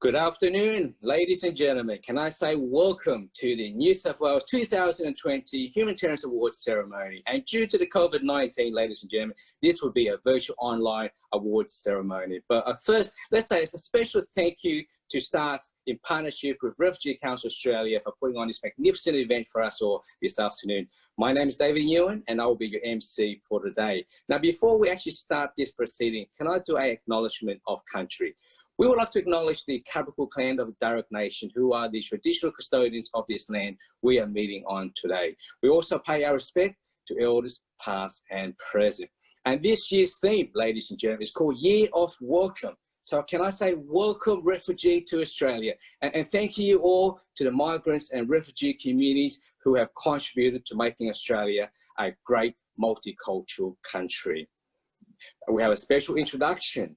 Good afternoon, ladies and gentlemen. Can I say welcome to the New South Wales 2020 Humanitarian Awards ceremony. And due to the COVID-19, ladies and gentlemen, this will be a virtual online awards ceremony. But first, let's say it's a special thank you to start in partnership with Refugee Council of Australia for putting on this magnificent event for us all this afternoon. My name is David Nguyen and I will be your MC for today. Now, before we actually start this proceeding, can I do an acknowledgement of country? We would like to acknowledge the Cabral clan of the Darug Nation, who are the traditional custodians of this land we are meeting on today. We also pay our respect to elders past and present. And this year's theme, ladies and gentlemen, is called Year of Welcome. So can I say welcome refugee to Australia? And thank you all to the migrants and refugee communities who have contributed to making Australia a great multicultural country. We have a special introduction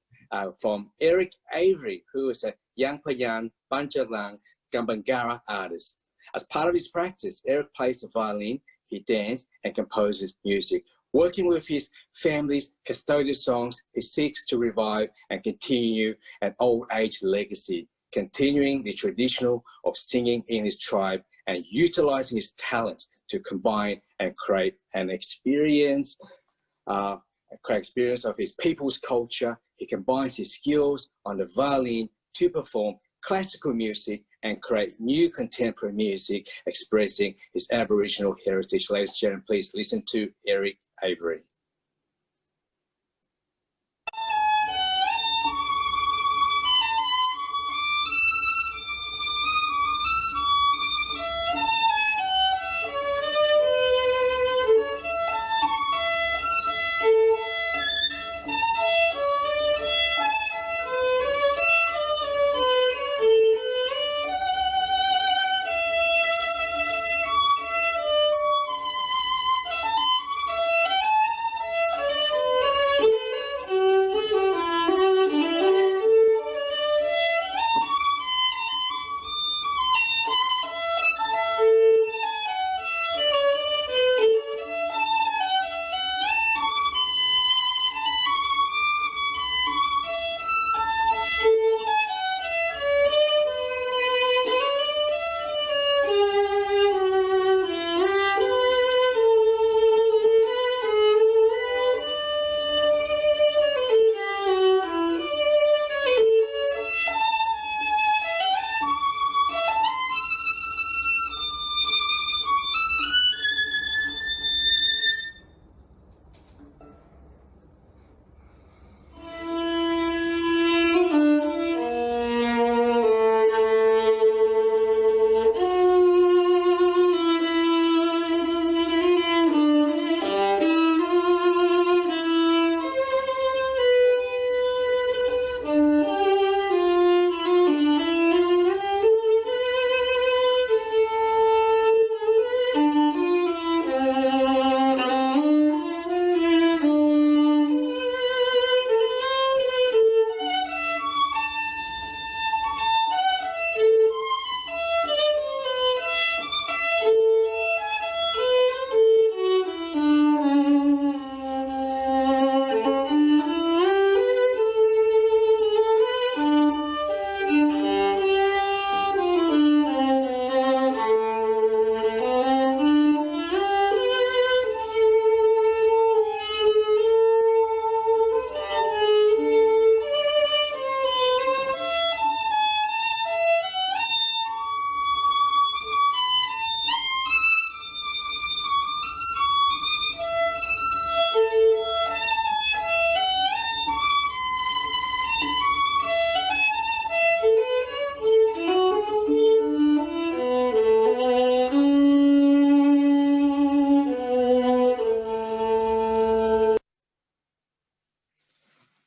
from Eric Avery, who is a Yangpayan Banjalang Gambangara artist. As part of his practice, Eric plays the violin, he dances and composes music. Working with his family's custodial songs, he seeks to revive and continue an old age legacy, continuing the tradition of singing in his tribe and utilizing his talents to combine and create an experience of his people's culture. He combines his skills on the violin to perform classical music and create new contemporary music expressing his Aboriginal heritage. Ladies and gentlemen, please listen to Eric Avery.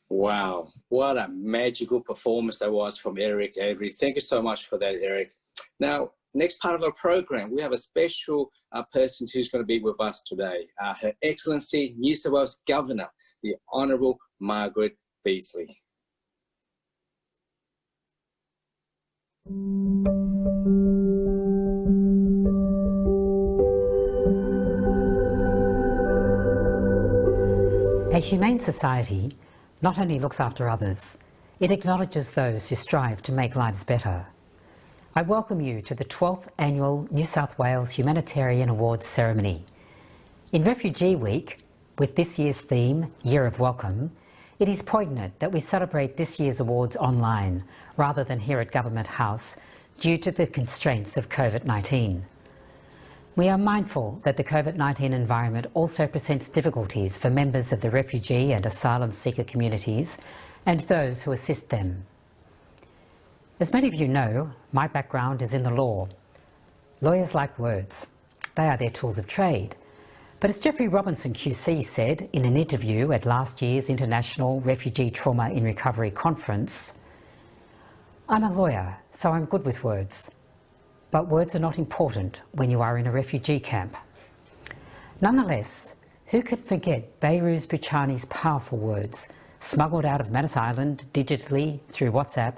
Wow, what a magical performance that was from Eric Avery. Thank you so much for that, Eric. Now, next part of our program, we have a special person who's going to be with us today. Her Excellency New South Wales Governor, the Honourable Margaret Beasley. A humane society not only looks after others, It acknowledges those who strive to make lives better. I welcome you to the 12th Annual New South Wales Humanitarian Awards ceremony. In Refugee Week, with this year's theme, Year of Welcome, it is poignant that we celebrate this year's awards online rather than here at Government House due to the constraints of COVID-19. We are mindful that the COVID-19 environment also presents difficulties for members of the refugee and asylum seeker communities and those who assist them. As many of you know, my background is in the law. Lawyers like words. They are their tools of trade. But as Jeffrey Robinson QC said in an interview at last year's International Refugee Trauma in Recovery Conference, "I'm a lawyer, so I'm good with words. But words are not important when you are in a refugee camp." Nonetheless, who can forget Behrooz Boochani's powerful words, smuggled out of Manus Island digitally through WhatsApp?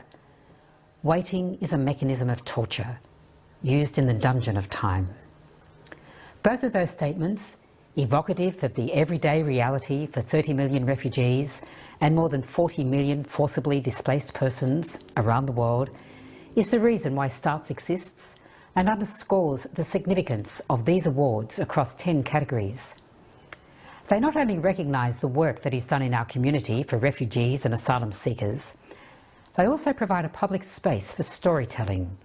Waiting is a mechanism of torture, used in the dungeon of time. Both of those statements, evocative of the everyday reality for 30 million refugees and more than 40 million forcibly displaced persons around the world, is the reason why STARTS exists and underscores the significance of these awards across 10 categories. They not only recognise the work that is done in our community for refugees and asylum seekers, they also provide a public space for storytelling,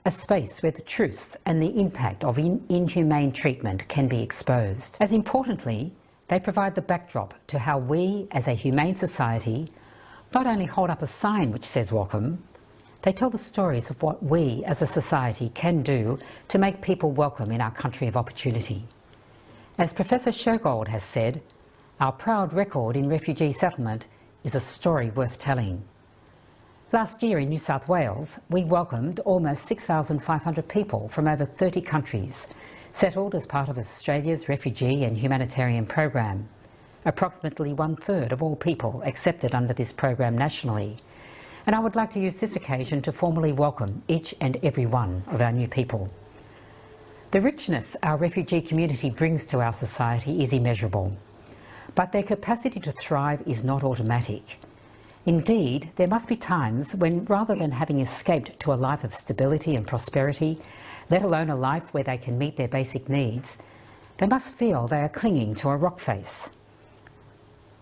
a space where the truth and the impact of inhumane treatment can be exposed. As importantly, they provide the backdrop to how we, as a humane society, not only hold up a sign which says welcome, they tell the stories of what we, as a society, can do to make people welcome in our country of opportunity. As Professor Shergold has said, our proud record in refugee settlement is a story worth telling. Last year in New South Wales, we welcomed almost 6,500 people from over 30 countries, settled as part of Australia's refugee and humanitarian program, approximately 1/3 of all people accepted under this program nationally. And I would like to use this occasion to formally welcome each and every one of our new people. The richness our refugee community brings to our society is immeasurable, but their capacity to thrive is not automatic. Indeed, there must be times when, rather than having escaped to a life of stability and prosperity, let alone a life where they can meet their basic needs, they must feel they are clinging to a rock face.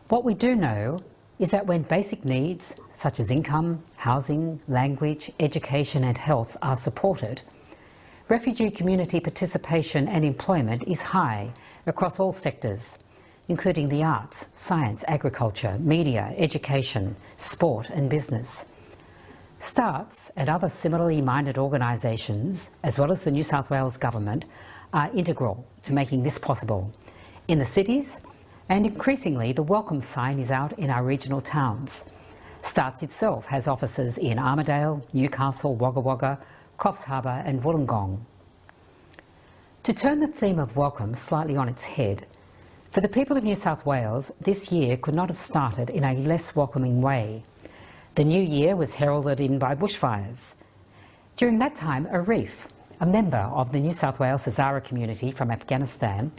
What we do know is that when basic needs, such as income, housing, language, education and health, are supported, refugee community participation and employment is high across all sectors, including the arts, science, agriculture, media, education, sport and business. STARTS and other similarly minded organisations, as well as the New South Wales Government, are integral to making this possible. In the cities, and increasingly the welcome sign is out in our regional towns. STARTS itself has offices in Armidale, Newcastle, Wagga Wagga, Coffs Harbour and Wollongong. To turn the theme of welcome slightly on its head, for the people of New South Wales, this year could not have started in a less welcoming way. The new year was heralded in by bushfires. During that time, Arif, a member of the New South Wales Hazara community from Afghanistan,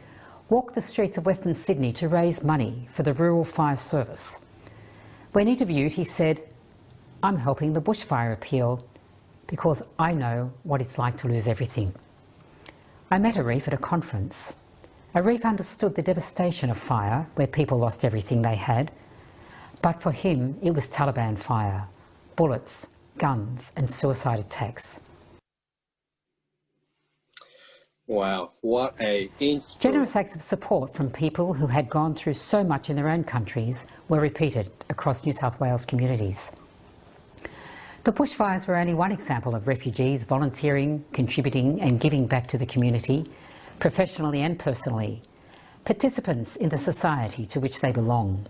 walked the streets of Western Sydney to raise money for the Rural Fire Service. When interviewed, he said, "I'm helping the bushfire appeal because I know what it's like to lose everything." I met Arif at a conference. Arif understood the devastation of fire, where people lost everything they had, but for him it was Taliban fire, bullets, guns and suicide attacks. Wow, what a Generous acts of support from people who had gone through so much in their own countries were repeated across New South Wales communities. The bushfires were only one example of refugees volunteering, contributing and giving back to the community, professionally and personally, participants in the society to which they belong.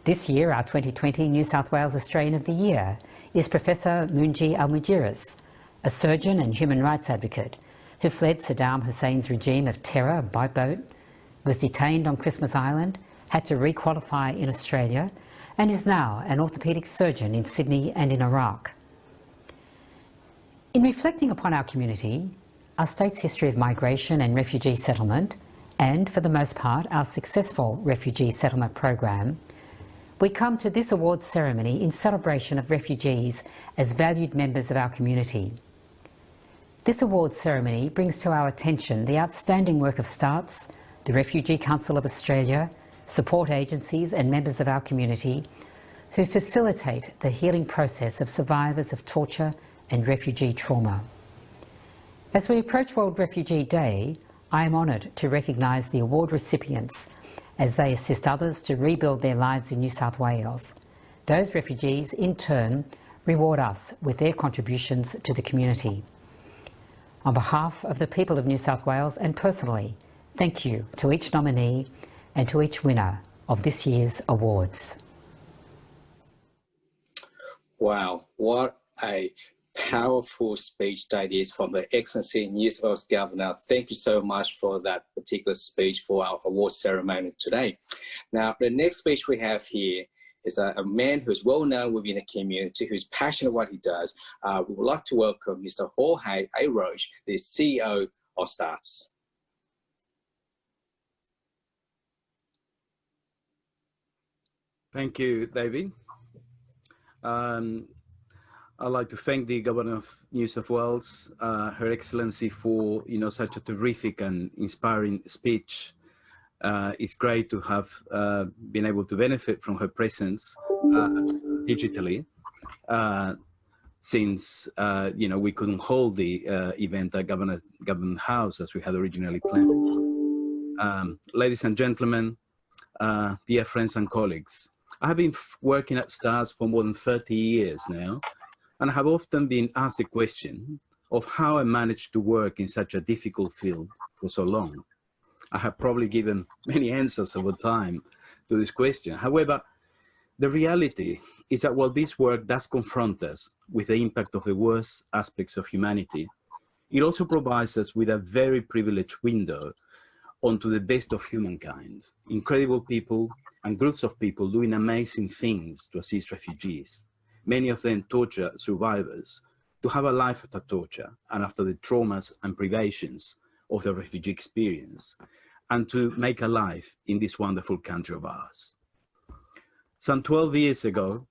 This year, our 2020 New South Wales Australian of the Year is Professor Munji Al-Mujiris, a surgeon and human rights advocate who fled Saddam Hussein's regime of terror by boat, was detained on Christmas Island, had to requalify in Australia, and is now an orthopaedic surgeon in Sydney and in Iraq. In reflecting upon our community, our state's history of migration and refugee settlement, and, for the most part, our successful refugee settlement program, We come to this awards ceremony in celebration of refugees as valued members of our community. This awards ceremony brings to our attention the outstanding work of STARTS, the Refugee Council of Australia, support agencies and members of our community who facilitate the healing process of survivors of torture and refugee trauma. As we approach World Refugee Day, I am honoured to recognise the award recipients as they assist others to rebuild their lives in New South Wales. Those refugees, in turn, reward us with their contributions to the community. On behalf of the people of New South Wales and personally, thank you to each nominee and to each winner of this year's awards. Wow, what a powerful speech that is from Her Excellency New South Wales Governor. Thank you so much for that particular speech for our award ceremony today. Now, the next speech we have here is a man who's well known within the community, who's passionate about what he does. We would like to welcome Mr. Jorge A. Roche, the CEO of STARTS. Thank you, David. I'd like to thank the Governor of New South Wales, Her Excellency, for such a terrific and inspiring speech. It's great to have been able to benefit from her presence digitally, since we couldn't hold the event at Government House as we had originally planned. Ladies and gentlemen, dear friends and colleagues, I have been working at STARS for more than 30 years now, and I have often been asked the question of how I managed to work in such a difficult field for so long. I have probably given many answers over time to this question. However, the reality is that while this work does confront us with the impact of the worst aspects of humanity, it also provides us with a very privileged window onto the best of humankind. Incredible people and groups of people doing amazing things to assist refugees, many of them torture survivors, to have a life after torture and after the traumas and privations of the refugee experience, and to make a life in this wonderful country of ours. Some 12 years ago,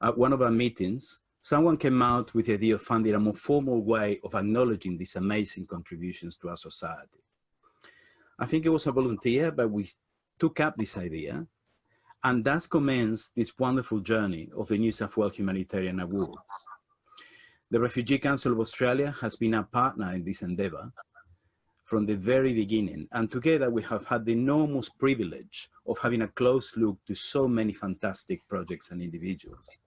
at one of our meetings, someone came out with the idea of finding a more formal way of acknowledging these amazing contributions to our society. I think it was a volunteer, but we took up this idea, and thus commenced this wonderful journey of the New South Wales Humanitarian Awards. The Refugee Council of Australia has been a partner in this endeavour from the very beginning, and together we have had the enormous privilege of having a close look to so many fantastic projects and individuals.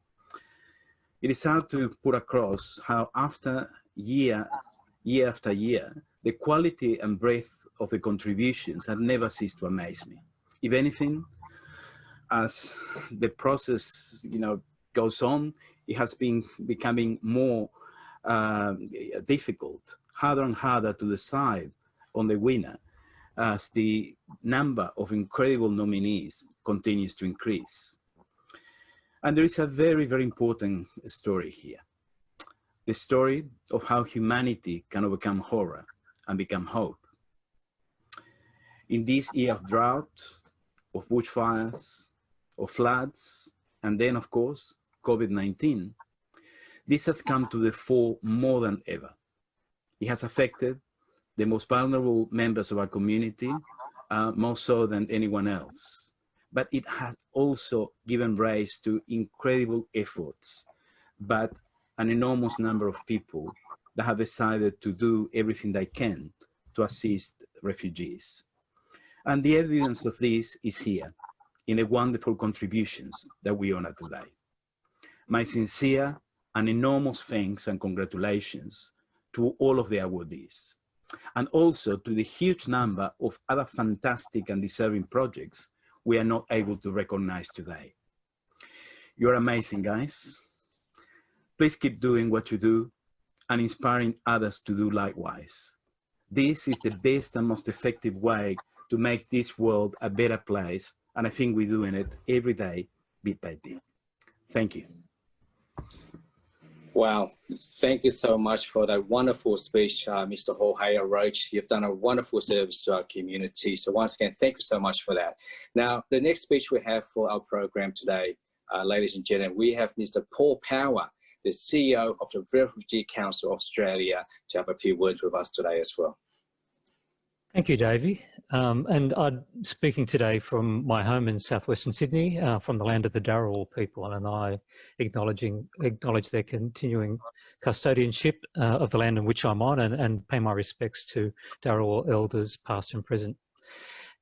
It is hard to put across how after year after year, the quality and breadth of the contributions have never ceased to amaze me. If anything, as the process goes on, it has been becoming more difficult, harder and harder to decide on the winner as the number of incredible nominees continues to increase. And there is a very, very important story here. The story of how humanity can overcome horror and become hope. In this year of drought, of bushfires, of floods, and then of course, COVID-19, this has come to the fore more than ever. It has affected the most vulnerable members of our community, more so than anyone else. But it has also given rise to incredible efforts, but an enormous number of people that have decided to do everything they can to assist refugees. And the evidence of this is here in the wonderful contributions that we honor today. My sincere and enormous thanks and congratulations to all of the awardees, and also to the huge number of other fantastic and deserving projects we are not able to recognize today. You're amazing, guys. Please keep doing what you do and inspiring others to do likewise. This is the best and most effective way to make this world a better place, and I think we're doing it every day, bit by bit. Thank you. Wow, thank you so much for that wonderful speech, Mr. Jorge Roach. You've done a wonderful service to our community. So once again, thank you so much for that. Now, the next speech we have for our program today, ladies and gentlemen, we have Mr. Paul Power, the CEO of the Refugee Council of Australia, to have a few words with us today as well. Thank you, Davey. And I'm speaking today from my home in southwestern Sydney, from the land of the Darawal people, and I acknowledge their continuing custodianship of the land in which I'm on, and pay my respects to Darawal elders past and present.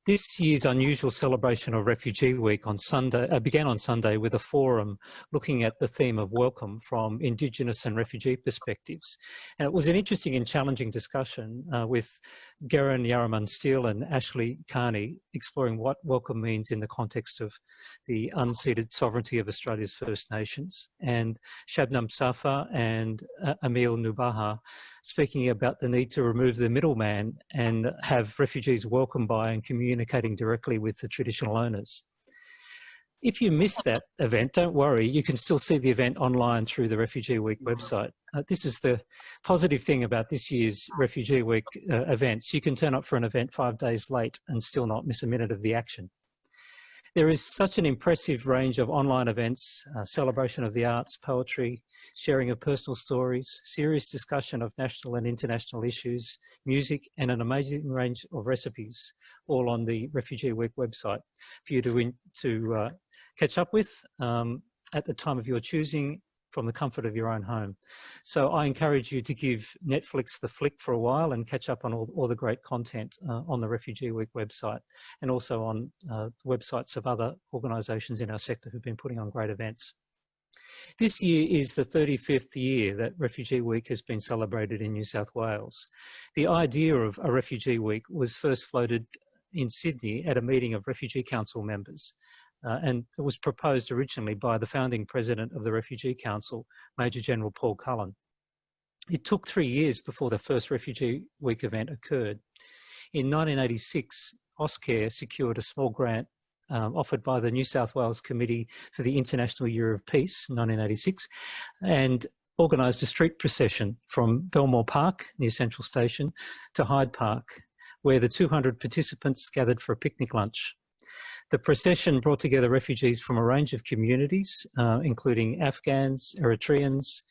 This year's unusual celebration of Refugee Week on Sunday began on Sunday with a forum looking at the theme of welcome from Indigenous and refugee perspectives. And it was an interesting and challenging discussion with Garen Yaraman Steele and Ashley Carney exploring what welcome means in the context of the unceded sovereignty of Australia's First Nations, and Shabnam Safa and Emil Nubaha speaking about the need to remove the middleman and have refugees welcomed by and communicating directly with the traditional owners. If you missed that event, don't worry, you can still see the event online through the Refugee Week website. This is the positive thing about this year's Refugee Week events. You can turn up for an event 5 days late and still not miss a minute of the action. There is such an impressive range of online events, celebration of the arts, poetry, sharing of personal stories, serious discussion of national and international issues, music, and an amazing range of recipes, all on the Refugee Week website for you to catch up with at the time of your choosing, from the comfort of your own home. So I encourage you to give Netflix the flick for a while and catch up on all the great content on the Refugee Week website, and also on websites of other organisations in our sector who've been putting on great events. This year is the 35th year that Refugee Week has been celebrated in New South Wales. The idea of a Refugee Week was first floated in Sydney at a meeting of Refugee Council members. And it was proposed originally by the founding president of the Refugee Council, Major General Paul Cullen. It took 3 years before the first Refugee Week event occurred. In 1986, Auscare secured a small grant offered by the New South Wales Committee for the International Year of Peace in 1986, and organised a street procession from Belmore Park near Central Station to Hyde Park, where the 200 participants gathered for a picnic lunch. The procession brought together refugees from a range of communities, including Afghans, Eritreans,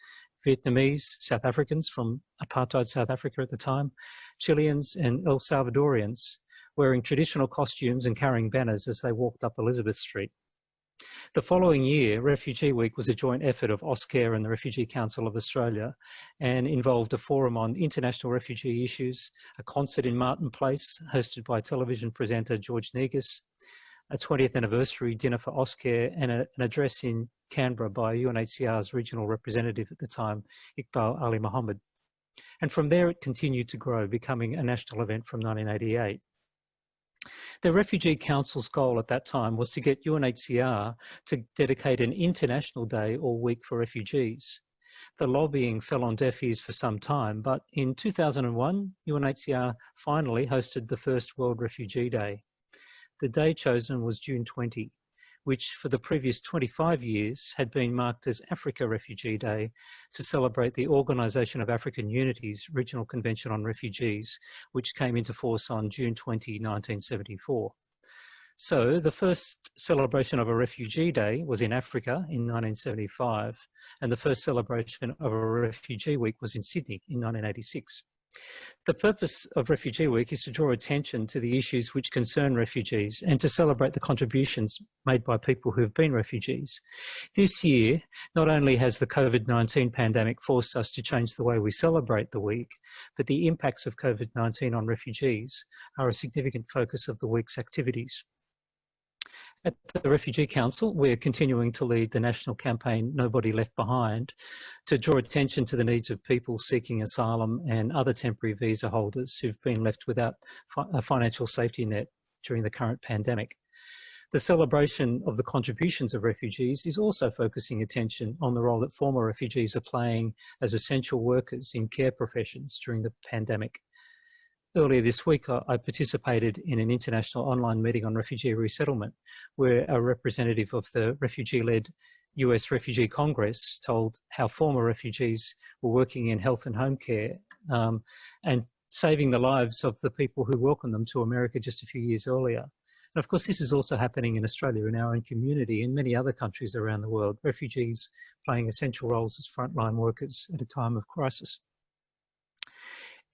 Vietnamese, South Africans from apartheid South Africa at the time, Chileans and El Salvadorians, wearing traditional costumes and carrying banners as they walked up Elizabeth Street. The following year, Refugee Week was a joint effort of Auscare and the Refugee Council of Australia, and involved a forum on international refugee issues, a concert in Martin Place hosted by television presenter George Negus, a 20th anniversary dinner for Auscare, and an address in Canberra by UNHCR's regional representative at the time, Iqbal Ali Mohammed. And from there it continued to grow, becoming a national event from 1988. The Refugee Council's goal at that time was to get UNHCR to dedicate an international day or week for refugees. The lobbying fell on deaf ears for some time, but in 2001, UNHCR finally hosted the first World Refugee Day. The day chosen was June 20, which for the previous 25 years had been marked as Africa Refugee Day, to celebrate the Organisation of African Unity's Regional Convention on Refugees, which came into force on June 20, 1974. So the first celebration of a Refugee Day was in Africa in 1975, and the first celebration of a Refugee Week was in Sydney in 1986. The purpose of Refugee Week is to draw attention to the issues which concern refugees and to celebrate the contributions made by people who have been refugees. This year, not only has the COVID-19 pandemic forced us to change the way we celebrate the week, but the impacts of COVID-19 on refugees are a significant focus of the week's activities. At the Refugee Council, we're continuing to lead the national campaign Nobody Left Behind to draw attention to the needs of people seeking asylum and other temporary visa holders who've been left without a financial safety net during the current pandemic. The celebration of the contributions of refugees is also focusing attention on the role that former refugees are playing as essential workers in care professions during the pandemic. Earlier this week, I participated in an international online meeting on refugee resettlement, where a representative of the refugee-led US Refugee Congress told how former refugees were working in health and home care and saving the lives of the people who welcomed them to America just a few years earlier. And of course, this is also happening in Australia, in our own community, in many other countries around the world, refugees playing essential roles as frontline workers at a time of crisis.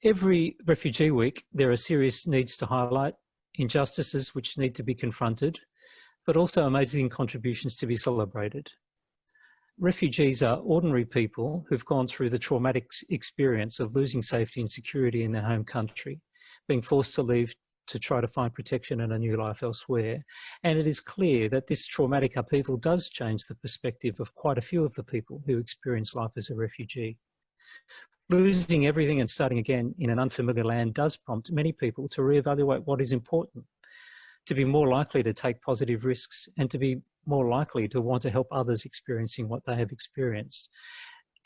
Every Refugee Week, there are serious needs to highlight, injustices which need to be confronted, but also amazing contributions to be celebrated. Refugees are ordinary people who've gone through the traumatic experience of losing safety and security in their home country, being forced to leave to try to find protection and a new life elsewhere. And it is clear that this traumatic upheaval does change the perspective of quite a few of the people who experience life as a refugee. Losing everything and starting again in an unfamiliar land does prompt many people to reevaluate what is important, to be more likely to take positive risks, and to be more likely to want to help others experiencing what they have experienced.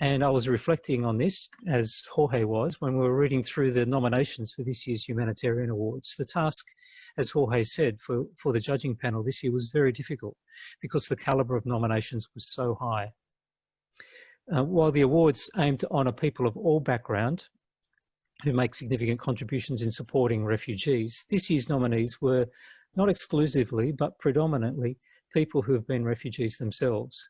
And I was reflecting on this, as Jorge was, when we were reading through the nominations for this year's Humanitarian Awards. The task, as Jorge said, for the judging panel this year was very difficult because the calibre of nominations was so high. While the awards aim to honour people of all background who make significant contributions in supporting refugees, this year's nominees were not exclusively, but predominantly people who have been refugees themselves.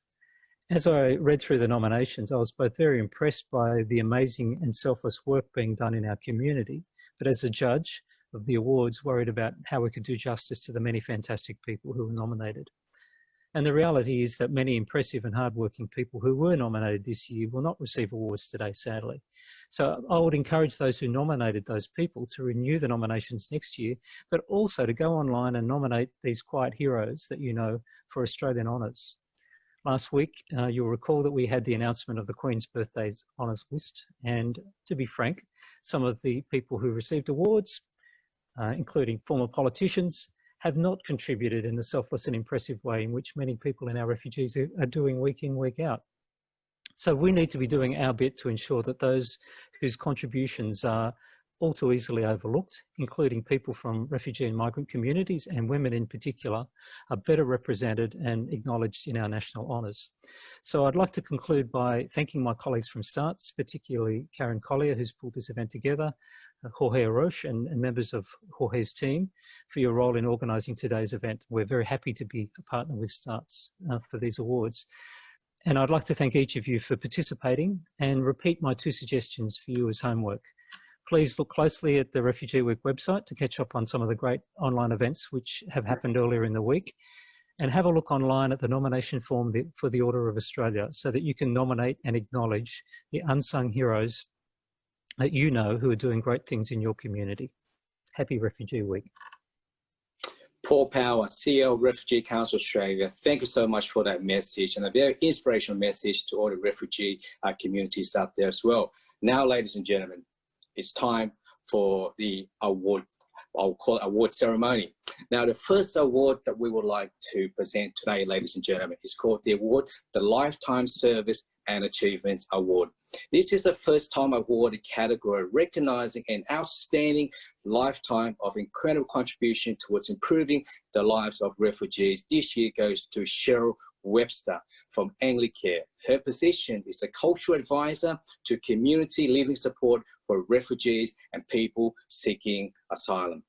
As I read through the nominations, I was both very impressed by the amazing and selfless work being done in our community, but as a judge of the awards, worried about how we could do justice to the many fantastic people who were nominated. And the reality is that many impressive and hardworking people who were nominated this year will not receive awards today, sadly. So I would encourage those who nominated those people to renew the nominations next year, but also to go online and nominate these quiet heroes that you know for Australian honours. Last week, you'll recall that we had the announcement of the Queen's Birthdays Honours List, and to be frank, some of the people who received awards, including former politicians, have not contributed in the selfless and impressive way in which many people in our refugees are doing week in, week out. So we need to be doing our bit to ensure that those whose contributions are all too easily overlooked, including people from refugee and migrant communities and women in particular, are better represented and acknowledged in our national honours. So I'd like to conclude by thanking my colleagues from STARTS, particularly Karen Collier, who's pulled this event together, Jorge Aroche and members of Jorge's team for your role in organising today's event. We're very happy to be a partner with STARTS for these awards. And I'd like to thank each of you for participating and repeat my two suggestions for you as homework. Please look closely at the Refugee Week website to catch up on some of the great online events which have happened earlier in the week, and have a look online at the nomination form for the Order of Australia so that you can nominate and acknowledge the unsung heroes that you know who are doing great things in your community. Happy Refugee Week. Paul Power, CEO of Refugee Council of Australia, thank you so much for that message, and a very inspirational message to all the refugee communities out there as well. Now, ladies and gentlemen, it's time for the award, I'll call it award ceremony. Now, the first award that we would like to present today, ladies and gentlemen, is called the award, the Lifetime Service and Achievements Award. This is a first-time award category recognizing an outstanding lifetime of incredible contribution towards improving the lives of refugees. This year goes to Cheryl Webster from Anglicare. Her position is a cultural advisor to community living support for refugees and people seeking asylum.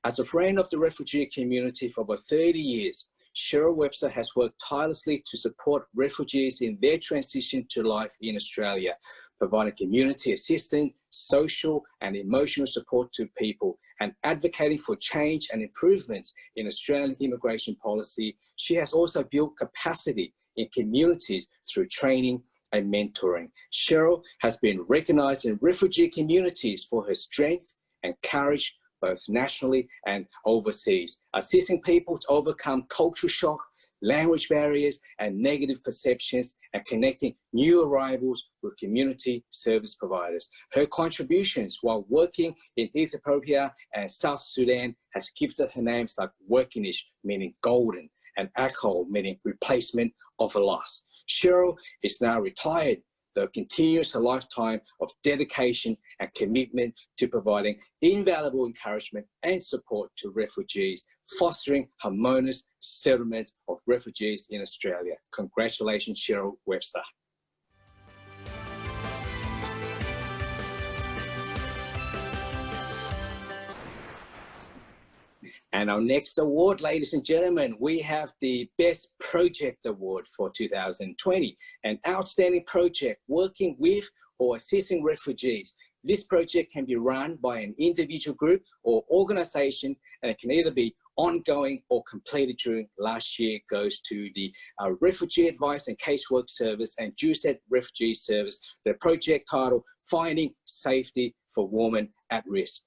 As a friend of the refugee community for over 30 years, Cheryl Webster has worked tirelessly to support refugees in their transition to life in Australia, providing community assistance, social and emotional support to people, and advocating for change and improvements in Australian immigration policy. She has also built capacity in communities through training and mentoring. Cheryl has been recognised in refugee communities for her strength and courage, both nationally and overseas, assisting people to overcome cultural shock, language barriers and negative perceptions, and connecting new arrivals with community service providers. Her contributions while working in Ethiopia and South Sudan has gifted her names like Workinish, meaning golden, and Akhol, meaning replacement of a loss. Cheryl is now retired, the continuous lifetime of dedication and commitment to providing invaluable encouragement and support to refugees, fostering harmonious settlements of refugees in Australia. Congratulations, Cheryl Webster. And our next award, ladies and gentlemen, we have the Best Project Award for 2020, an outstanding project working with or assisting refugees. This project can be run by an individual group or organization, and it can either be ongoing or completed during last year. Goes to the Refugee Advice and Casework Service and JUSET Refugee Service. The project title, Finding Safety for Women at Risk.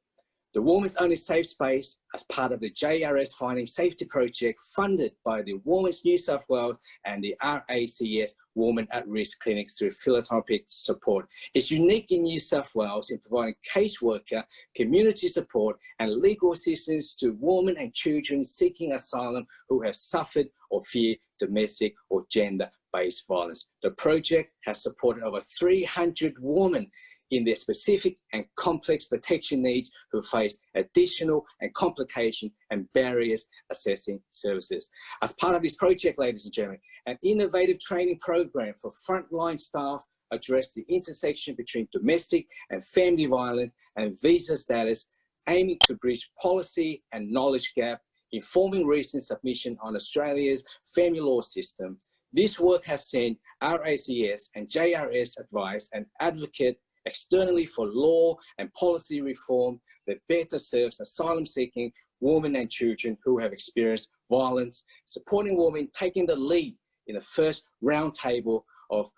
The Women's Only Safe Space, as part of the JRS Finding Safety Project, funded by the Women's New South Wales and the RACS Women at Risk Clinics through philanthropic support, is unique in New South Wales in providing caseworker, community support and legal assistance to women and children seeking asylum who have suffered or fear domestic or gender-based violence. The project has supported over 300 women in their specific and complex protection needs who face additional and complication and barriers accessing services. As part of this project, ladies and gentlemen, an innovative training program for frontline staff addressed the intersection between domestic and family violence and visa status, aiming to bridge policy and knowledge gap, informing recent submission on Australia's family law system. This work has seen RACS and JRS advise and advocate externally for law and policy reform that better serves asylum-seeking women and children who have experienced violence, supporting women taking the lead in the first roundtable of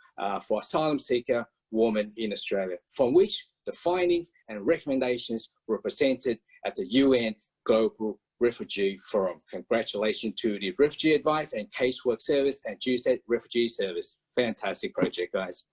for asylum seeker women in Australia, from which the findings and recommendations were presented at the UN Global Refugee Forum. Congratulations to the Refugee Advice and Casework Service and JUSET Refugee Service. Fantastic project, guys.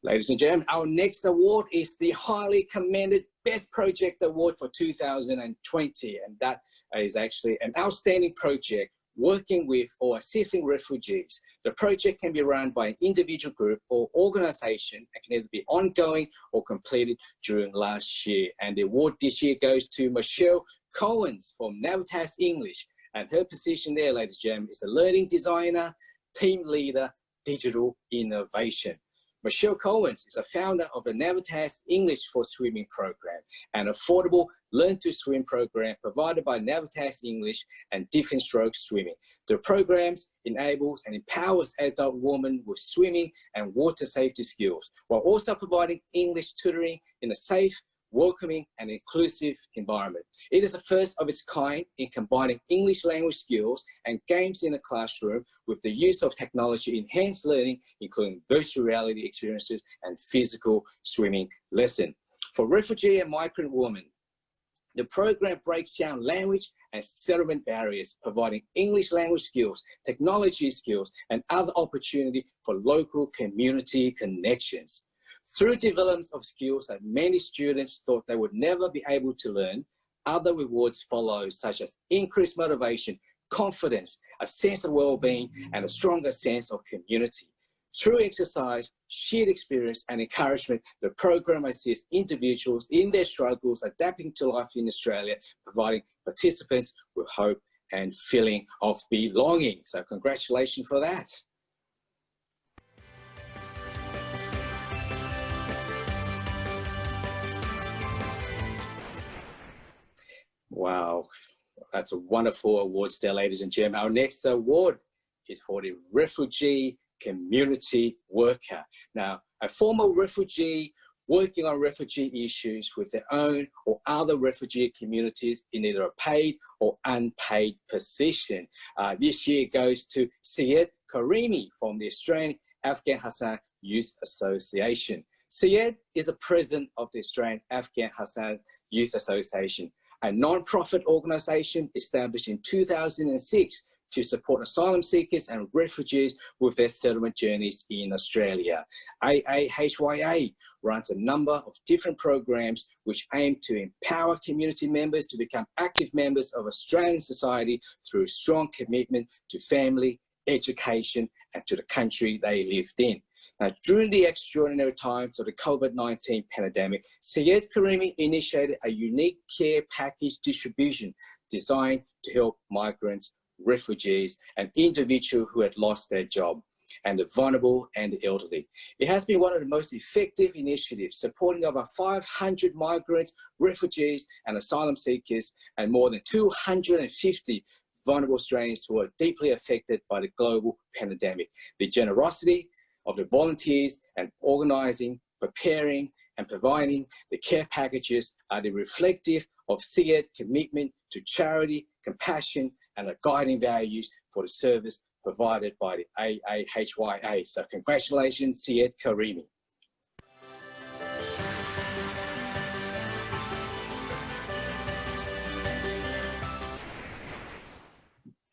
Ladies and gentlemen, our next award is the highly commended Best Project Award for 2020, and that is actually an outstanding project working with or assisting refugees. The project can be run by an individual group or organization and can either be ongoing or completed during last year. And the award this year goes to Cheryl Cowans from Navitas English, and her position there, ladies and gentlemen, is a learning designer, team leader, digital innovation. Cheryl Cowans is a founder of the Navitas English for Swimming program, an affordable learn-to-swim program provided by Navitas English and Different Strokes Swimming. The programs enables and empowers adult women with swimming and water safety skills, while also providing English tutoring in a safe, welcoming and inclusive environment. It is the first of its kind in combining English language skills and games in the classroom with the use of technology-enhanced learning, including virtual reality experiences and physical swimming lessons. For refugee and migrant women, the program breaks down language and settlement barriers, providing English language skills, technology skills, and other opportunity for local community connections. Through development of skills that many students thought they would never be able to learn, other rewards follow, such as increased motivation, confidence, a sense of well-being, and a stronger sense of community. Through exercise, shared experience, and encouragement, the program assists individuals in their struggles adapting to life in Australia, providing participants with hope and feeling of belonging. So congratulations for that. Wow, that's a wonderful awards there, ladies and gentlemen. Our next award is for the Refugee Community Worker. Now, a former refugee working on refugee issues with their own or other refugee communities in either a paid or unpaid position. This year goes to Sayeed Karimi from the Australian Afghan Hassan Youth Association. Sayeed is the president of the Australian Afghan Hassan Youth Association, a non-profit organisation established in 2006 to support asylum seekers and refugees with their settlement journeys in Australia. AAHYA runs a number of different programs which aim to empower community members to become active members of Australian society through strong commitment to family, education, and to the country they lived in. Now, during the extraordinary times of the COVID-19 pandemic, Sayeed Karimi initiated a unique care package distribution designed to help migrants, refugees, and individuals who had lost their job, and the vulnerable and the elderly. It has been one of the most effective initiatives, supporting over 500 migrants, refugees, and asylum seekers, and more than 250 vulnerable Australians who are deeply affected by the global pandemic. The generosity of the volunteers and organising, preparing, and providing the care packages are the reflective of Sayeed's commitment to charity, compassion, and the guiding values for the service provided by the AAHYA. So congratulations, Sayeed Karimi.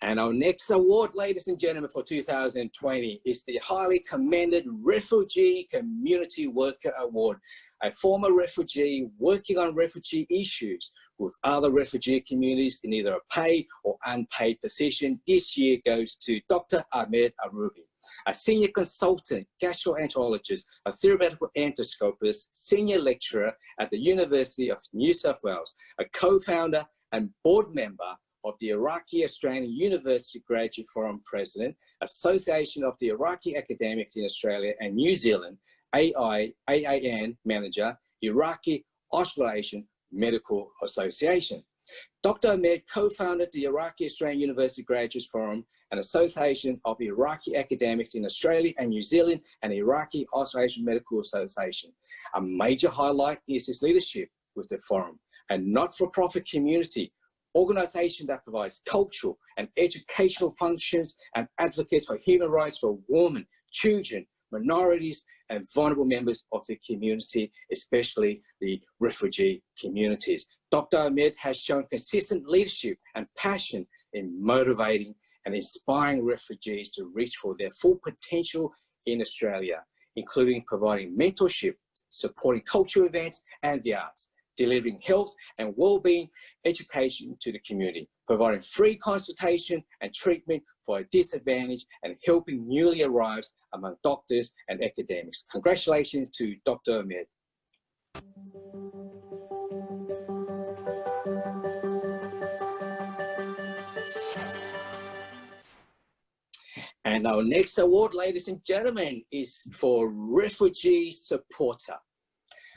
And our next award, ladies and gentlemen, for 2020 is the highly commended Refugee Community Worker Award. A former refugee working on refugee issues with other refugee communities in either a paid or unpaid position this year goes to Dr. Ahmed Arubi, a senior consultant, gastroenterologist, a theoretical endoscopist, senior lecturer at the University of New South Wales, a co-founder and board member of the Iraqi Australian University Graduate Forum President, Association of the Iraqi Academics in Australia and New Zealand, AAN Manager, Iraqi Australasian Medical Association. Dr. Ahmed co-founded the Iraqi Australian University Graduates Forum, an association of Iraqi academics in Australia and New Zealand, and Iraqi Australasian Medical Association. A major highlight is his leadership with the forum, a not-for-profit community organisation that provides cultural and educational functions and advocates for human rights for women, children, minorities, and vulnerable members of the community, especially the refugee communities. Dr. Ahmed has shown consistent leadership and passion in motivating and inspiring refugees to reach for their full potential in Australia, including providing mentorship, supporting cultural events and the arts, delivering health and well-being education to the community, providing free consultation and treatment for a disadvantaged, and helping newly arrived among doctors and academics. Congratulations to Dr. Ahmed. And our next award, ladies and gentlemen, is for Refugee Supporter,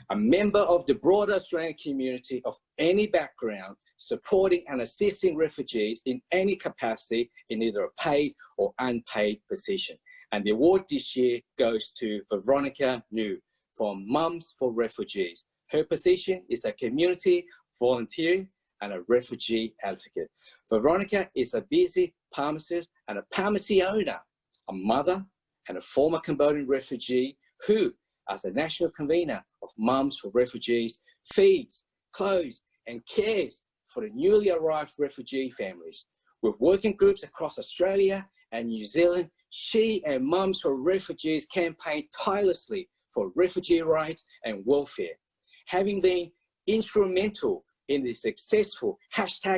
a member of the broader Australian community of any background, supporting and assisting refugees in any capacity in either a paid or unpaid position. And the award this year goes to Veronica Nou from Mums for Refugees. Her position is a community volunteer and a refugee advocate. Veronica is a busy pharmacist and a pharmacy owner, a mother and a former Cambodian refugee who, as a national convener of Mums for Refugees, feeds, clothes, and cares for the newly arrived refugee families. With working groups across Australia and New Zealand, she and Mums for Refugees campaign tirelessly for refugee rights and welfare, having been instrumental in the successful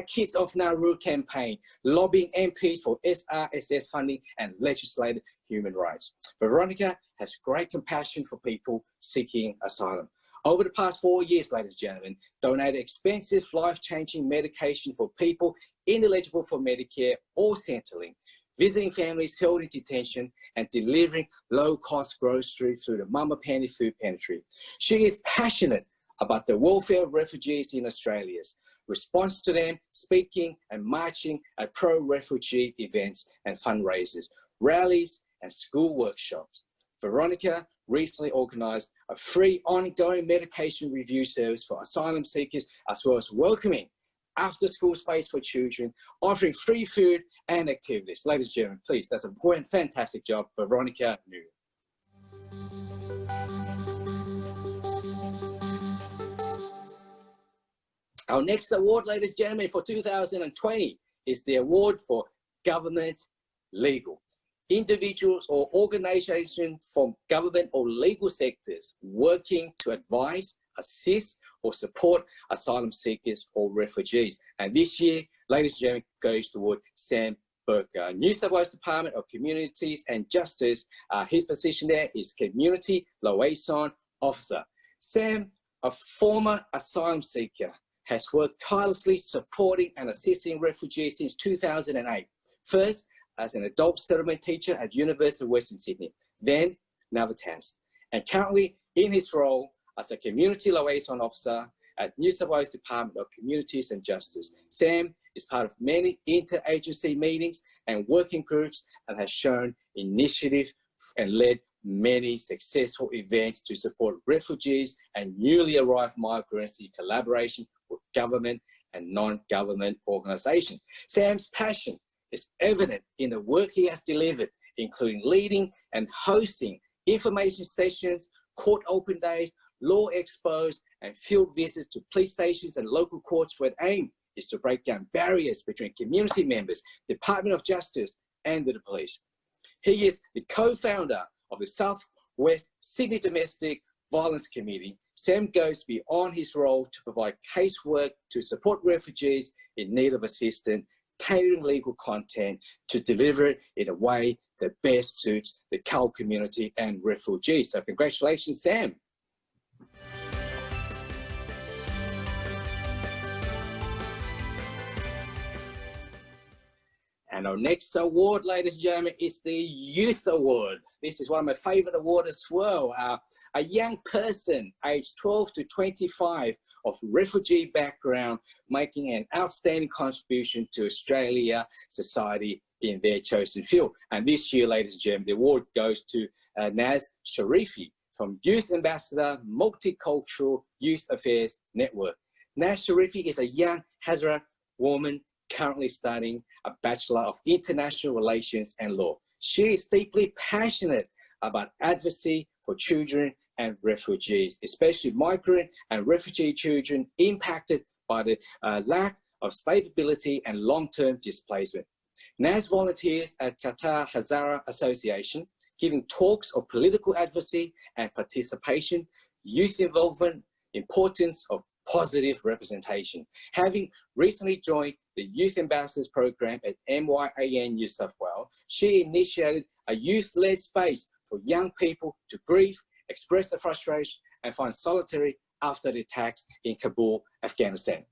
#Kids of Nauru campaign, lobbying MPs for SRSS funding and legislated human rights. Veronica has great compassion for people seeking asylum. Over the past 4 years, ladies and gentlemen, donated expensive, life-changing medication for people ineligible for Medicare or Centrelink, visiting families held in detention, and delivering low-cost groceries through the Mama Penny food pantry. She is passionate about the welfare of refugees in Australia's response to them, speaking and marching at pro-refugee events and fundraisers, rallies, and school workshops. Veronica recently organised a free ongoing medication review service for asylum seekers, as well as welcoming after-school space for children, offering free food and activities. Ladies and gentlemen, please, that's a fantastic job, Veronica Nou. Our next award, ladies and gentlemen, for 2020 is the award for government, legal. Individuals or organizations from government or legal sectors working to advise, assist, or support asylum seekers or refugees. And this year, ladies and gentlemen, goes toward Sam Borka, New South Wales Department of Communities and Justice. His position there is Community Liaison Officer. Sam, a former asylum seeker, has worked tirelessly supporting and assisting refugees since 2008. First, as an adult settlement teacher at University of Western Sydney, then Navitas, and currently in his role as a Community Liaison Officer at New South Wales Department of Communities and Justice. Sam is part of many interagency meetings and working groups and has shown initiative and led many successful events to support refugees and newly arrived migrants in collaboration with government and non-government organisations. Sam's passion is evident in the work he has delivered, including leading and hosting information sessions, court open days, law expos, and field visits to police stations and local courts, where the aim is to break down barriers between community members, Department of Justice, and the police. He is the co-founder of the South West Sydney Domestic Violence Committee. Sam goes beyond his role to provide casework to support refugees in need of assistance, tailoring legal content to deliver it in a way that best suits the Cow community and refugees. So congratulations, Sam. And our next award, ladies and gentlemen, is the Youth Award. This is one of my favorite awards as well. A young person aged 12 to 25 of refugee background, making an outstanding contribution to Australia society in their chosen field. And this year, ladies and gentlemen, the award goes to Naz Sharifi from Youth Ambassador, Multicultural Youth Affairs Network. Naz Sharifi is a young Hazara woman currently studying a Bachelor of International Relations and Law. She is deeply passionate about advocacy for children and refugees, especially migrant and refugee children impacted by the lack of stability and long-term displacement. Naz volunteers at Qatar Hazara Association, giving talks of political advocacy and participation, youth involvement, importance of positive representation. Having recently joined the Youth Ambassadors Program at MYAN New South Wales, she initiated a youth-led space for young people to grieve, express their frustration, and find solidarity after the attacks in Kabul, Afghanistan.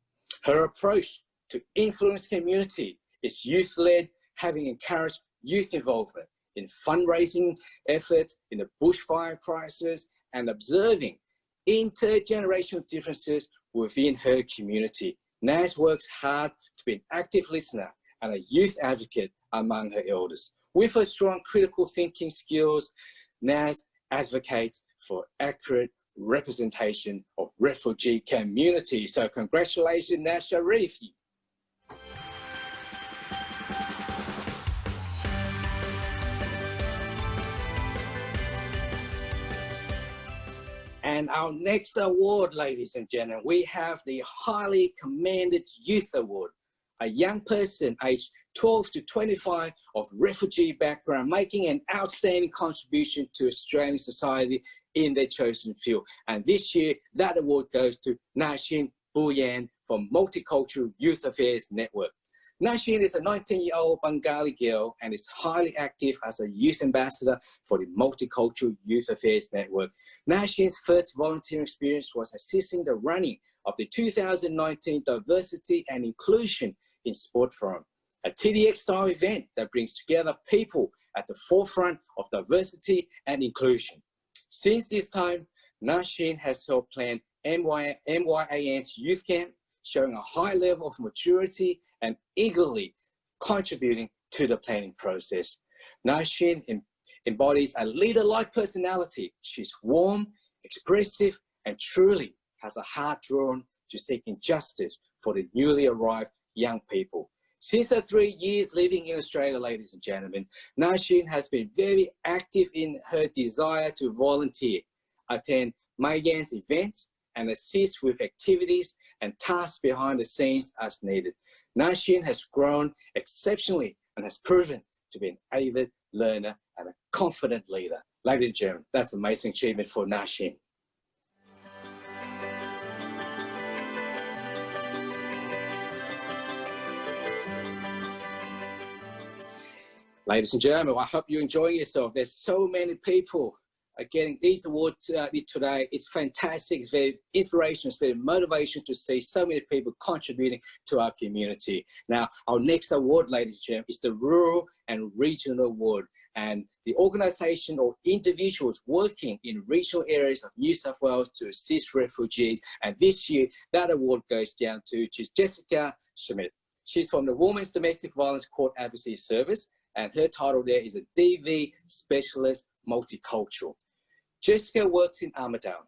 Her approach to influence community is youth-led, having encouraged youth involvement in fundraising efforts in the bushfire crisis and observing intergenerational differences within her community. Naz works hard to be an active listener and a youth advocate among her elders. With her strong critical thinking skills, Naz advocates for accurate representation of refugee communities. So congratulations, Naz Sharifi. And our next award, ladies and gentlemen, we have the Highly Commended Youth Award. A young person aged 12 to 25 of refugee background, making an outstanding contribution to Australian society in their chosen field. And this year, that award goes to Naoshin Bhuiyan from Multicultural Youth Affairs Network. Naoshin is a 19-year-old Bengali girl and is highly active as a youth ambassador for the Multicultural Youth Affairs Network. Naoshin's first volunteering experience was assisting the running of the 2019 Diversity and Inclusion in Sport Forum, a TEDx-style event that brings together people at the forefront of diversity and inclusion. Since this time, Naoshin has helped plan MYAN's Youth Camp, showing a high level of maturity and eagerly contributing to the planning process. Naoshin embodies a leader-like personality. She's warm, expressive, and truly has a heart drawn to seeking justice for the newly arrived young people. Since her 3 years living in Australia, ladies and gentlemen, Naoshin has been very active in her desire to volunteer, attend MYAN's events, and assist with activities and tasks behind the scenes as needed. Naoshin has grown exceptionally and has proven to be an avid learner and a confident leader. Ladies and gentlemen, that's an amazing achievement for Naoshin. Ladies and gentlemen, I hope you're enjoying yourself. There's so many people getting these awards today. It's fantastic. It's very inspirational. It's very motivation to see so many people contributing to our community. Now, our next award, ladies and gentlemen, is the Rural and Regional Award. And the organisation or individuals working in regional areas of New South Wales to assist refugees. And this year, that award goes down to Jessika Schmidt. She's from the Women's Domestic Violence Court Advocacy Service, and her title there is a DV Specialist Multicultural. Jessika works in Armidale,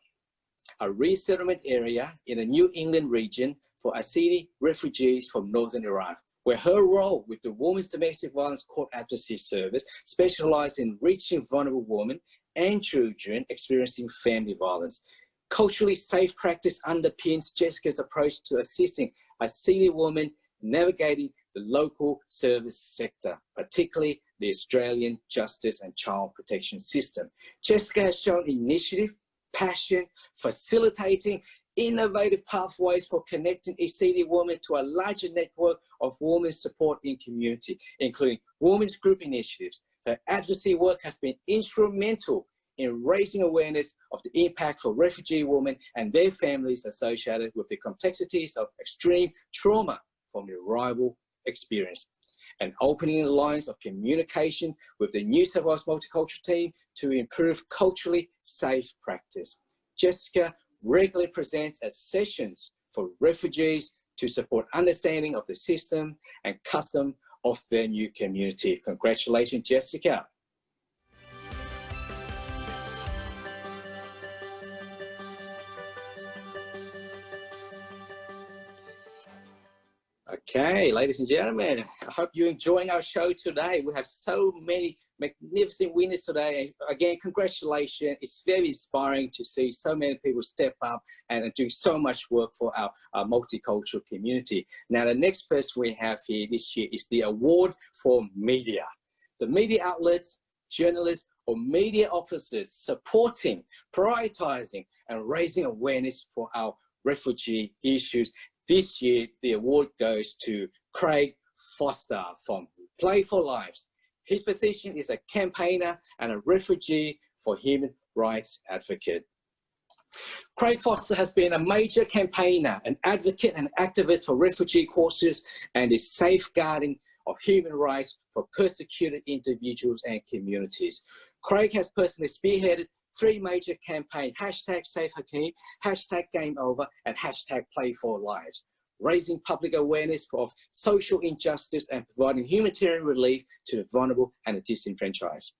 a resettlement area in the New England region for Yazidi refugees from northern Iraq, where her role with the Women's Domestic Violence Court Advocacy Service specialises in reaching vulnerable women and children experiencing family violence. Culturally safe practice underpins Jessika's approach to assisting Yazidi women navigating the local service sector, particularly the Australian justice and child protection system. Jessika has shown initiative, passion, facilitating innovative pathways for connecting Yazidi women to a larger network of women's support in community, including women's group initiatives. Her advocacy work has been instrumental in raising awareness of the impact for refugee women and their families associated with the complexities of extreme trauma from the arrival experience, and opening the lines of communication with the New South Wales Multicultural team to improve culturally safe practice. Jessika regularly presents at sessions for refugees to support understanding of the system and custom of their new community. Congratulations, Jessika. Okay, ladies and gentlemen, I hope you're enjoying our show today. We have so many magnificent winners today. Again, congratulations. It's very inspiring to see so many people step up and do so much work for our multicultural community. Now, the next person we have here this year is the award for media. The media outlets, journalists, or media officers supporting, prioritizing, and raising awareness for our refugee issues. This year, the award goes to Craig Foster from Play for Lives. His position is a campaigner and a refugee for human rights advocate. Craig Foster has been a major campaigner, an advocate and activist for refugee causes and the safeguarding of human rights for persecuted individuals and communities. Craig has personally spearheaded 3 major campaigns, #SaveHakeem, #GameOver, and #Play4Lives, raising public awareness of social injustice and providing humanitarian relief to the vulnerable and the disenfranchised.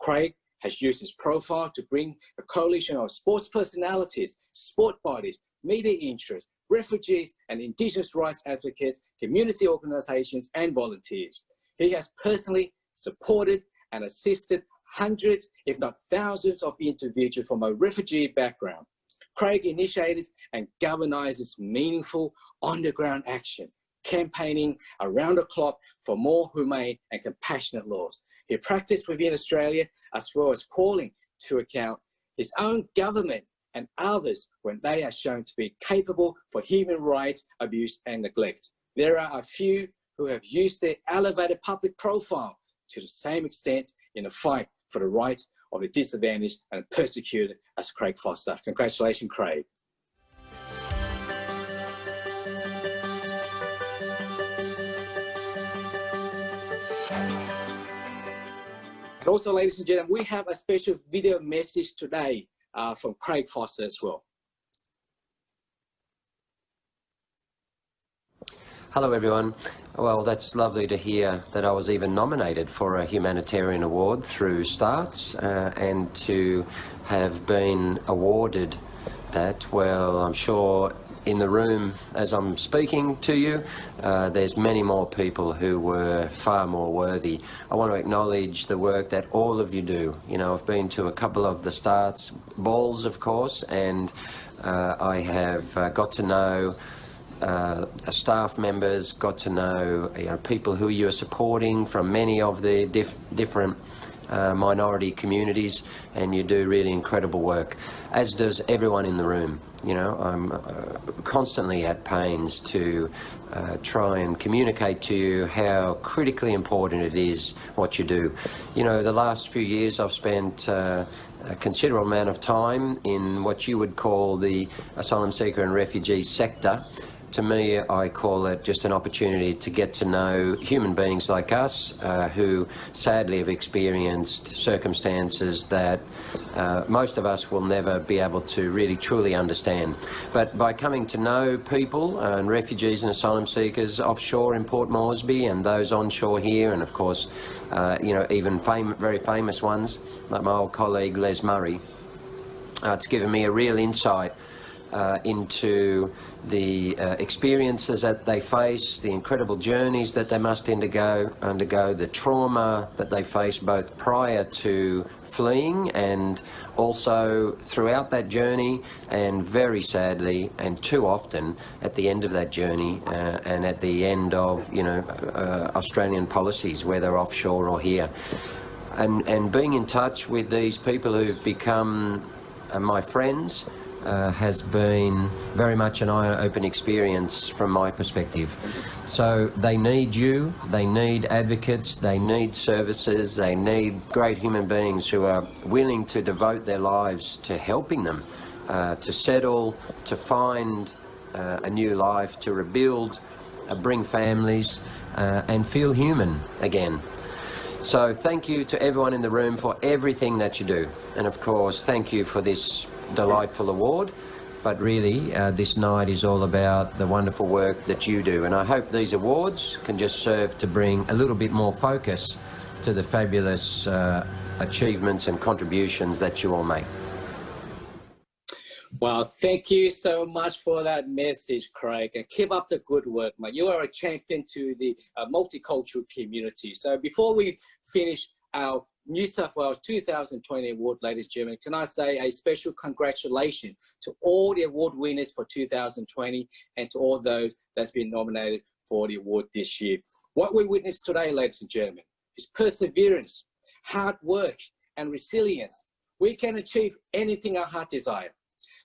Craig has used his profile to bring a coalition of sports personalities, sport bodies, media interests, refugees and Indigenous rights advocates, community organisations and volunteers. He has personally supported and assisted hundreds, if not thousands of individuals from a refugee background. Craig initiated and galvanizes meaningful on-the-ground action, campaigning around the clock for more humane and compassionate laws. He practiced within Australia as well as calling to account his own government and others when they are shown to be capable for human rights abuse and neglect. There are a few who have used their elevated public profile to the same extent in the fight for the rights of the disadvantaged and persecuted as Craig Foster. Congratulations, Craig. And also, ladies and gentlemen, we have a special video message today from Craig Foster as well. Hello everyone. Well, that's lovely to hear that I was even nominated for a humanitarian award through STARTS and to have been awarded that. Well, I'm sure in the room as I'm speaking to you, there's many more people who were far more worthy. I want to acknowledge the work that all of you do. You know, I've been to a couple of the STARTS balls, of course, and I have got to know staff members, got to know, people who you're supporting from many of the different minority communities, and you do really incredible work, as does everyone in the room. You know, I'm constantly at pains to try and communicate to you how critically important it is what you do. You know, the last few years I've spent a considerable amount of time in what you would call the asylum seeker and refugee sector. To me, I call it just an opportunity to get to know human beings like us who sadly have experienced circumstances that most of us will never be able to really truly understand. But by coming to know people and refugees and asylum seekers offshore in Port Moresby and those onshore here, and of course, you know, even very famous ones like my old colleague Les Murray, it's given me a real insight into the experiences that they face, the incredible journeys that they must undergo, the trauma that they face both prior to fleeing and also throughout that journey, and very sadly and too often at the end of that journey and at the end of, you know, Australian policies, whether offshore or here. And being in touch with these people who've become my friends has been very much an eye-open experience from my perspective. So they need you, they need advocates, they need services, they need great human beings who are willing to devote their lives to helping them to settle, to find a new life, to rebuild, bring families and feel human again. So thank you to everyone in the room for everything that you do. And of course, thank you for this delightful award. But really, this night is all about the wonderful work that you do. And I hope these awards can just serve to bring a little bit more focus to the fabulous achievements and contributions that you all make. Well, thank you so much for that message, Craig, and keep up the good work, mate. You are a champion to the multicultural community. So before we finish our New South Wales 2020 award, ladies and gentlemen, can I say a special congratulations to all the award winners for 2020 and to all those that's been nominated for the award this year. What we witnessed today, ladies and gentlemen, is perseverance, hard work, and resilience. We can achieve anything our heart desires.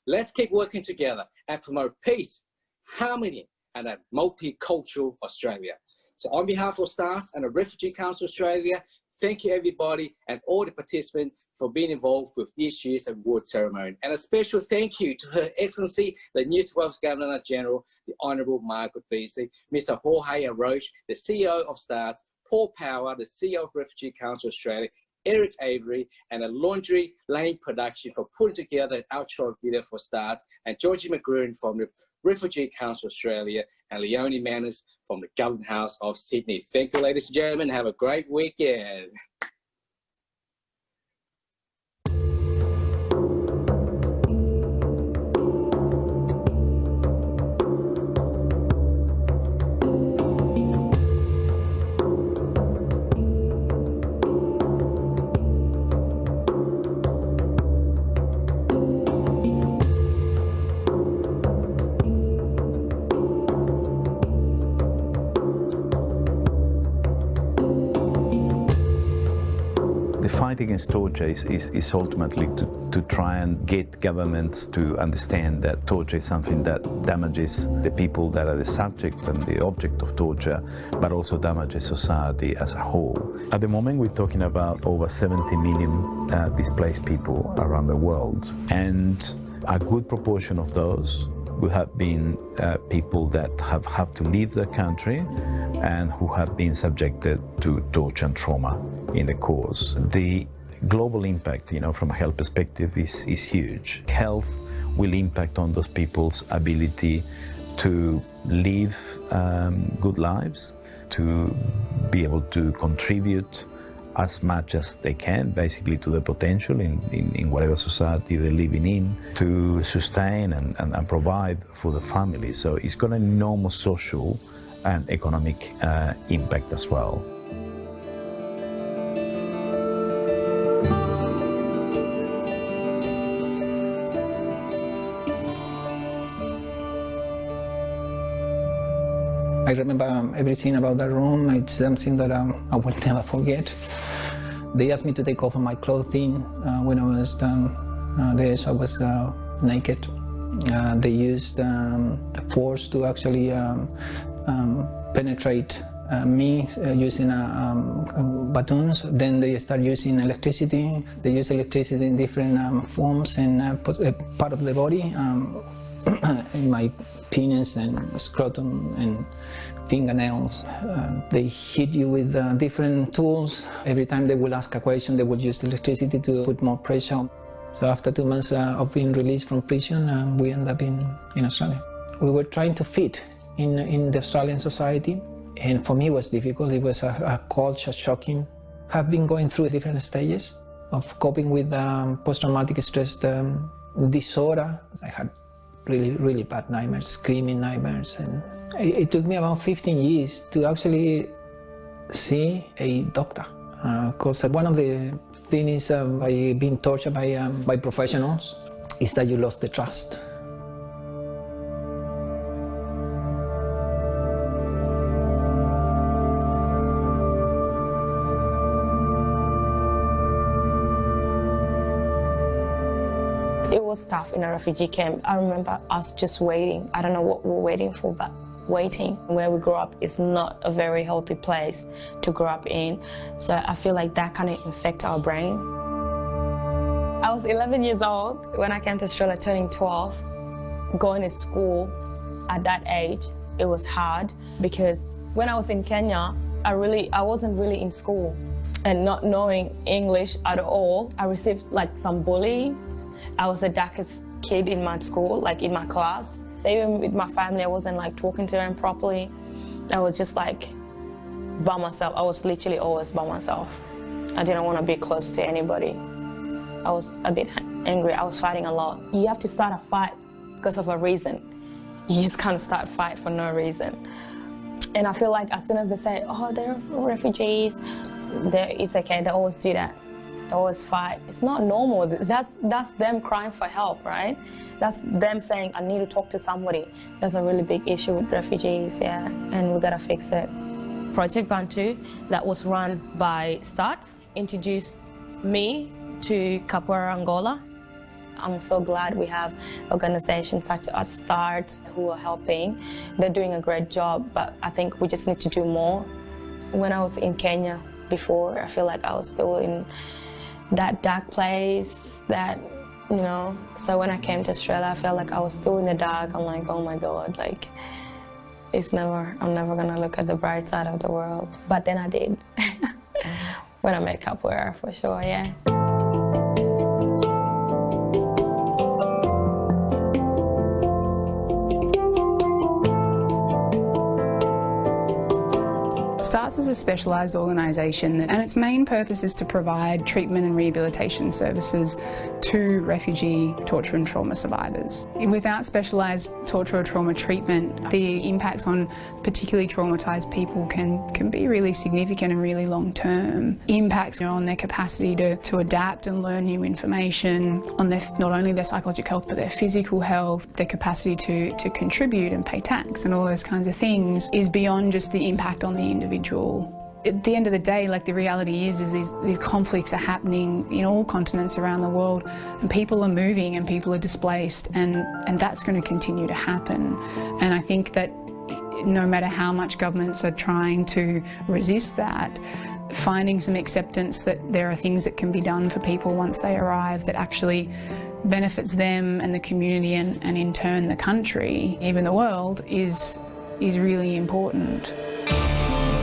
Let's keep working together and promote peace, harmony, and a multicultural Australia. So on behalf of staff and the Refugee Council of Australia, thank you everybody and all the participants for being involved with this year's award ceremony. And a special thank you to Her Excellency, the New South Wales Governor-General, the Honourable Margaret Beasley, Mr. Jorge Arroch, the CEO of STARTS, Paul Power, the CEO of Refugee Council of Australia, Eric Avery, and the Laundry Lane Production for putting together an outro video for STARTS, and Georgie McGroon from the Refugee Council of Australia, and Leonie Manners from the Government House of Sydney. Thank you, ladies and gentlemen. Have a great weekend. Fight against torture is ultimately to try and get governments to understand that torture is something that damages the people that are the subject and the object of torture, but also damages society as a whole. At the moment, we're talking about over 70 million displaced people around the world, and a good proportion of those who have been people that have had to leave the country and who have been subjected to torture and trauma in the course. The global impact, from a health perspective is huge. Health will impact on those people's ability to live good lives, to be able to contribute as much as they can, basically, to their potential in whatever society they're living in, to sustain and provide for the family. So it's got an enormous social and economic impact as well. remember everything about that room. It's something that I will never forget. They asked me to take off my clothing when I was there, so I was naked. They used force to actually penetrate me using batons. Then they start using electricity. They use electricity in different forms and part of the body, in my penis and scrotum and fingernails. They hit you with different tools. Every time they will ask a question, they would use electricity to put more pressure. So after 2 months of being released from prison, we ended up in Australia. We were trying to fit in the Australian society, and for me it was difficult. It was a culture shocking. I've been going through different stages of coping with post-traumatic stress disorder. I had really bad nightmares, screaming nightmares, and it took me about 15 years to actually see a doctor, because one of the things by being tortured by professionals is that you lost the trust. It was tough in a refugee camp. I remember us just waiting. I don't know what we were waiting for, but waiting. Where we grew up is not a very healthy place to grow up in. So I feel like that kind of affects our brain. I was 11 years old when I came to Australia, turning 12. Going to school at that age, it was hard because when I was in Kenya, I wasn't really in school. And not knowing English at all, I received like some bullying. I was the darkest kid in my school, like in my class. Even with my family, I wasn't like talking to them properly. I was just like by myself. I was literally always by myself. I didn't want to be close to anybody. I was a bit angry. I was fighting a lot. You have to start a fight because of a reason. You just can't start a fight for no reason. And I feel like as soon as they say, oh, they're refugees, it's okay, they always do that. They always fight. It's not normal. That's them crying for help, right? That's them saying, I need to talk to somebody. That's a really big issue with refugees, yeah, and we gotta fix it. Project Bantu, that was run by STARTS, introduced me to Capoeira Angola. I'm so glad we have organizations such as STARTS who are helping. They're doing a great job, but I think we just need to do more. When I was in Kenya before, I feel like I was still in that dark place, that, you know, so when I came to Australia, I felt like I was still in the dark. I'm like, oh my God, like, I'm never gonna look at the bright side of the world. But then I did. When I met Capoeira, for sure, yeah. STARTS is a specialised organisation and its main purpose is to provide treatment and rehabilitation services to refugee torture and trauma survivors. Without specialised torture or trauma treatment, the impacts on particularly traumatised people can be really significant and really long-term. Impacts on their capacity to adapt and learn new information, on not only their psychological health but their physical health, their capacity to contribute and pay tax and all those kinds of things is beyond just the impact on the individual. At the end of the day, like, the reality is these conflicts are happening in all continents around the world, and people are moving and people are displaced, and that's going to continue to happen. And I think that no matter how much governments are trying to resist that, finding some acceptance that there are things that can be done for people once they arrive that actually benefits them and the community and in turn the country, even the world, is really important.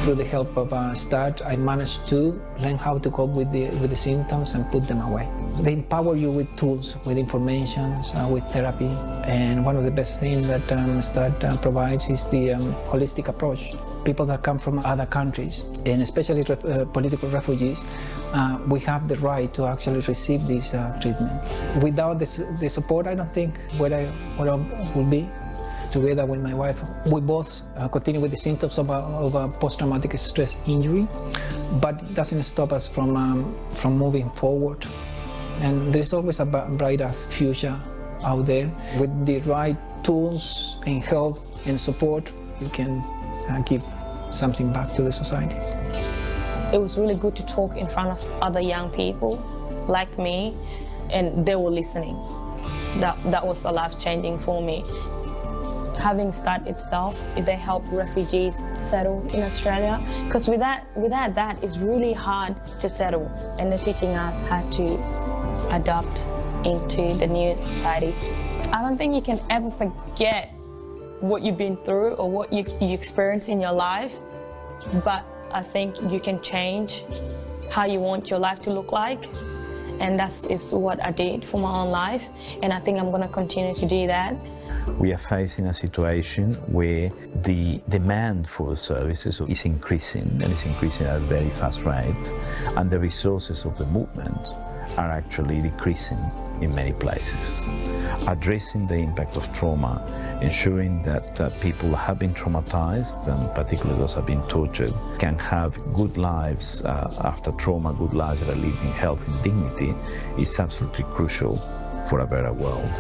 Through the help of START, I managed to learn how to cope with the symptoms and put them away. They empower you with tools, with information, with therapy. And one of the best things that START provides is the holistic approach. People that come from other countries, and especially political refugees, we have the right to actually receive this treatment. Without the support, I don't think where I would be. Together with my wife, we both continue with the symptoms of a post-traumatic stress injury, but it doesn't stop us from moving forward. And there's always a brighter future out there. With the right tools and help and support, you can give something back to the society. It was really good to talk in front of other young people like me, and they were listening. That was a life-changing for me. Having START itself, they help refugees settle in Australia, because without that, it's really hard to settle, and they're teaching us how to adapt into the new society. I don't think you can ever forget what you've been through or what you experience in your life, but I think you can change how you want your life to look like, and that is what I did for my own life, and I think I'm going to continue to do that. We are facing a situation where the demand for the services is increasing, and it's increasing at a very fast rate, and the resources of the movement are actually decreasing in many places. Addressing the impact of trauma, ensuring that people have been traumatized, and particularly those who have been tortured, can have good lives after trauma, good lives that are lived in health and dignity, is absolutely crucial for a better world.